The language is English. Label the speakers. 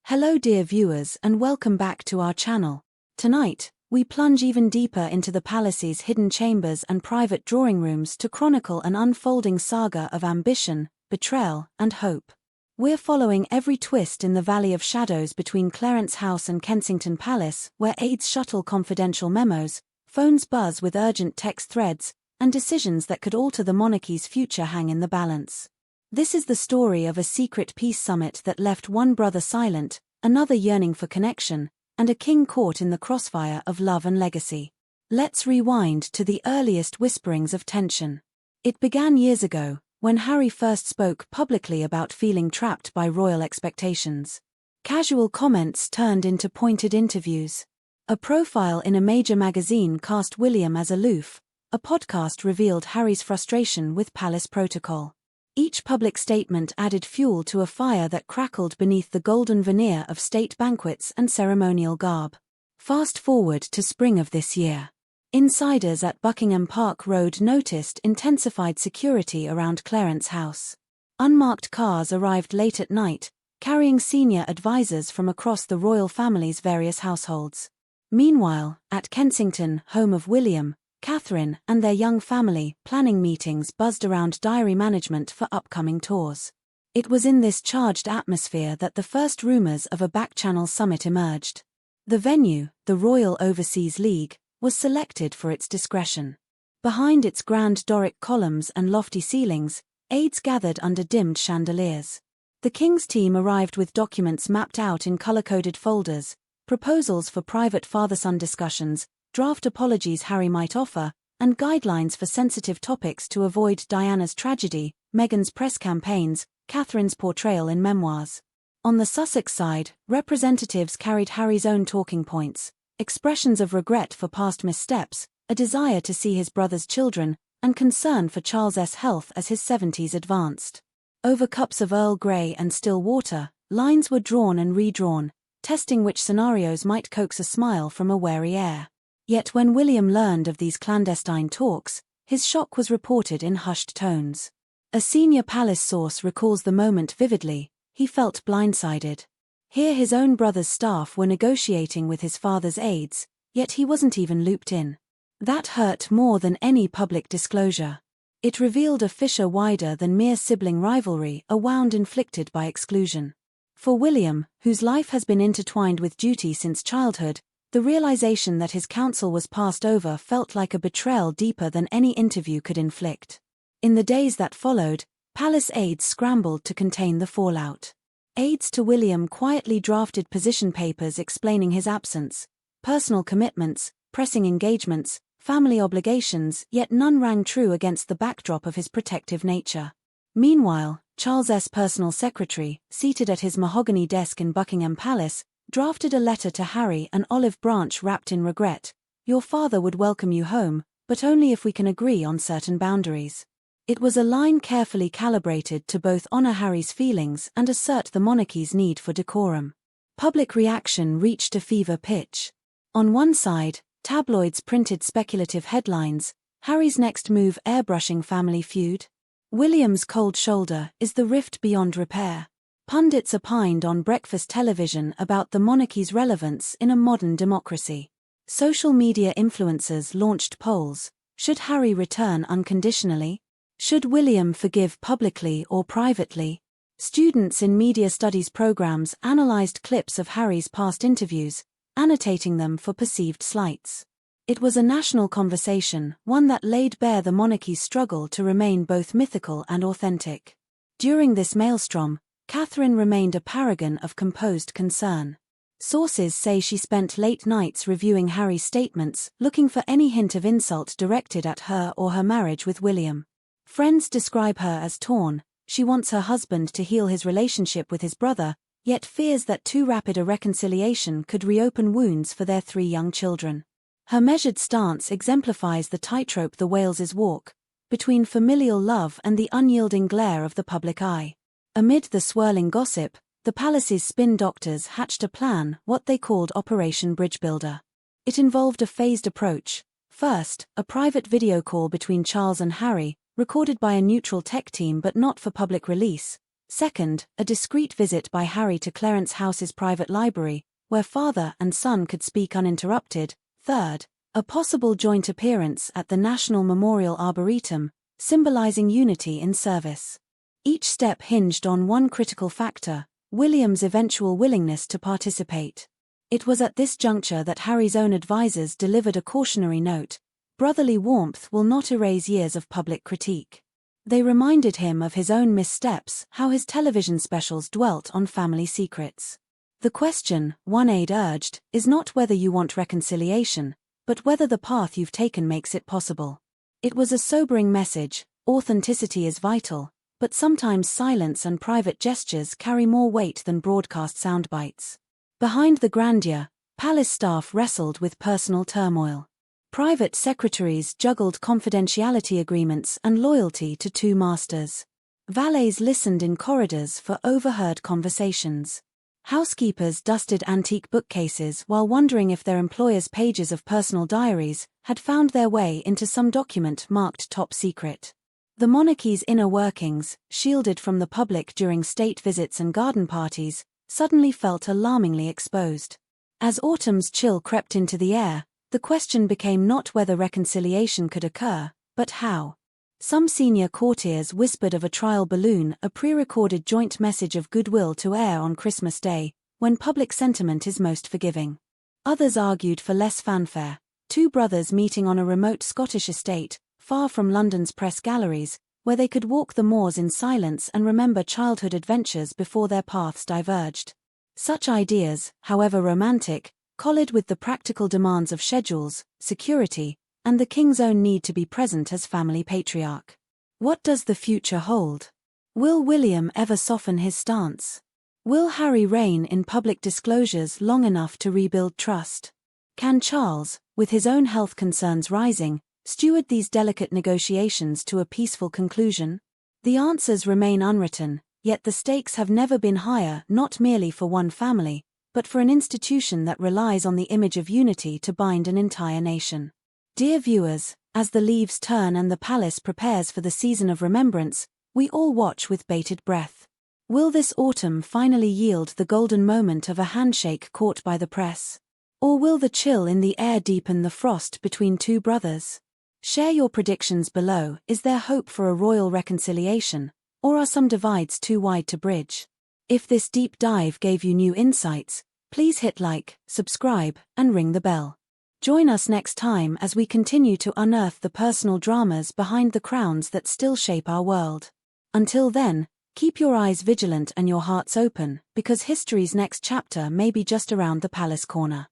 Speaker 1: Hello dear viewers and welcome back to our channel. Tonight, we plunge even deeper into the palace's hidden chambers and private drawing rooms to chronicle an unfolding saga of ambition, betrayal, and hope. We're following every twist in the Valley of Shadows between Clarence House and Kensington Palace, where aides shuttle confidential memos, phones buzz with urgent text threads, and decisions that could alter the monarchy's future hang in the balance. This is the story of a secret peace summit that left one brother silent, another yearning for connection, and a king caught in the crossfire of love and legacy. Let's rewind to the earliest whisperings of tension. It began years ago, when Harry first spoke publicly about feeling trapped by royal expectations. Casual comments turned into pointed interviews. A profile in a major magazine cast William as aloof. A podcast revealed Harry's frustration with palace protocol. Each public statement added fuel to a fire that crackled beneath the golden veneer of state banquets and ceremonial garb. Fast forward to spring of this year. Insiders at Buckingham Park Road noticed intensified security around Clarence House. Unmarked cars arrived late at night, carrying senior advisors from across the royal family's various households. Meanwhile, at Kensington, home of William, Catherine, and their young family, planning meetings buzzed around diary management for upcoming tours. It was in this charged atmosphere that the first rumors of a back-channel summit emerged. The venue, the Royal Overseas League, was selected for its discretion. Behind its grand Doric columns and lofty ceilings, aides gathered under dimmed chandeliers. The King's team arrived with documents mapped out in color-coded folders, proposals for private father-son discussions, draft apologies Harry might offer, and guidelines for sensitive topics to avoid Diana's tragedy, Meghan's press campaigns, Catherine's portrayal in memoirs. On the Sussex side, representatives carried Harry's own talking points, expressions of regret for past missteps, a desire to see his brother's children, and concern for Charles's health as his 70s advanced. Over cups of Earl Grey and still water, lines were drawn and redrawn, testing which scenarios might coax a smile from a wary heir. Yet when William learned of these clandestine talks, his shock was reported in hushed tones. A senior palace source recalls the moment vividly. He felt blindsided. Here his own brother's staff were negotiating with his father's aides, yet he wasn't even looped in. That hurt more than any public disclosure. It revealed a fissure wider than mere sibling rivalry, a wound inflicted by exclusion. For William, whose life has been intertwined with duty since childhood, the realization that his counsel was passed over felt like a betrayal deeper than any interview could inflict. In the days that followed, palace aides scrambled to contain the fallout. Aides to William quietly drafted position papers explaining his absence, personal commitments, pressing engagements, family obligations, yet none rang true against the backdrop of his protective nature. Meanwhile, Charles's personal secretary, seated at his mahogany desk in Buckingham Palace, drafted a letter to Harry, an olive branch wrapped in regret. Your father would welcome you home, but only if we can agree on certain boundaries. It was a line carefully calibrated to both honor Harry's feelings and assert the monarchy's need for decorum. Public reaction reached a fever pitch. On one side, tabloids printed speculative headlines, Harry's next move airbrushing family feud. William's cold shoulder, is the rift beyond repair? Pundits opined on breakfast television about the monarchy's relevance in a modern democracy. Social media influencers launched polls. Should Harry return unconditionally? Should William forgive publicly or privately? Students in media studies programs analyzed clips of Harry's past interviews, annotating them for perceived slights. It was a national conversation, one that laid bare the monarchy's struggle to remain both mythical and authentic. During this maelstrom, Catherine remained a paragon of composed concern. Sources say she spent late nights reviewing Harry's statements, looking for any hint of insult directed at her or her marriage with William. Friends describe her as torn. She wants her husband to heal his relationship with his brother, yet fears that too rapid a reconciliation could reopen wounds for their 3 young children. Her measured stance exemplifies the tightrope the Waleses walk, between familial love and the unyielding glare of the public eye. Amid the swirling gossip, the palace's spin doctors hatched a plan, what they called Operation Bridge Builder. It involved a phased approach. First, a private video call between Charles and Harry, recorded by a neutral tech team but not for public release. Second, a discreet visit by Harry to Clarence House's private library, where father and son could speak uninterrupted. Third, a possible joint appearance at the National Memorial Arboretum, symbolizing unity in service. Each step hinged on one critical factor: William's eventual willingness to participate. It was at this juncture that Harry's own advisors delivered a cautionary note: brotherly warmth will not erase years of public critique. They reminded him of his own missteps, how his television specials dwelt on family secrets. The question, one aide urged, is not whether you want reconciliation, but whether the path you've taken makes it possible. It was a sobering message: authenticity is vital, but sometimes silence and private gestures carry more weight than broadcast soundbites. Behind the grandeur, palace staff wrestled with personal turmoil. Private secretaries juggled confidentiality agreements and loyalty to two masters. Valets listened in corridors for overheard conversations. Housekeepers dusted antique bookcases while wondering if their employers' pages of personal diaries had found their way into some document marked top secret. The monarchy's inner workings, shielded from the public during state visits and garden parties, suddenly felt alarmingly exposed. As autumn's chill crept into the air, the question became not whether reconciliation could occur, but how. Some senior courtiers whispered of a trial balloon, a pre-recorded joint message of goodwill to air on Christmas Day, when public sentiment is most forgiving. Others argued for less fanfare: two brothers meeting on a remote Scottish estate, far from London's press galleries, where they could walk the moors in silence and remember childhood adventures before their paths diverged. Such ideas, however romantic, collided with the practical demands of schedules, security, and the king's own need to be present as family patriarch. What does the future hold? Will William ever soften his stance? Will Harry reign in public disclosures long enough to rebuild trust? Can Charles, with his own health concerns rising, steward these delicate negotiations to a peaceful conclusion? The answers remain unwritten, yet the stakes have never been higher, not merely for one family, but for an institution that relies on the image of unity to bind an entire nation. Dear viewers, as the leaves turn and the palace prepares for the season of remembrance, we all watch with bated breath. Will this autumn finally yield the golden moment of a handshake caught by the press? Or will the chill in the air deepen the frost between two brothers? Share your predictions below. Is there hope for a royal reconciliation, or are some divides too wide to bridge? If this deep dive gave you new insights, please hit like, subscribe, and ring the bell. Join us next time as we continue to unearth the personal dramas behind the crowns that still shape our world. Until then, keep your eyes vigilant and your hearts open, because history's next chapter may be just around the palace corner.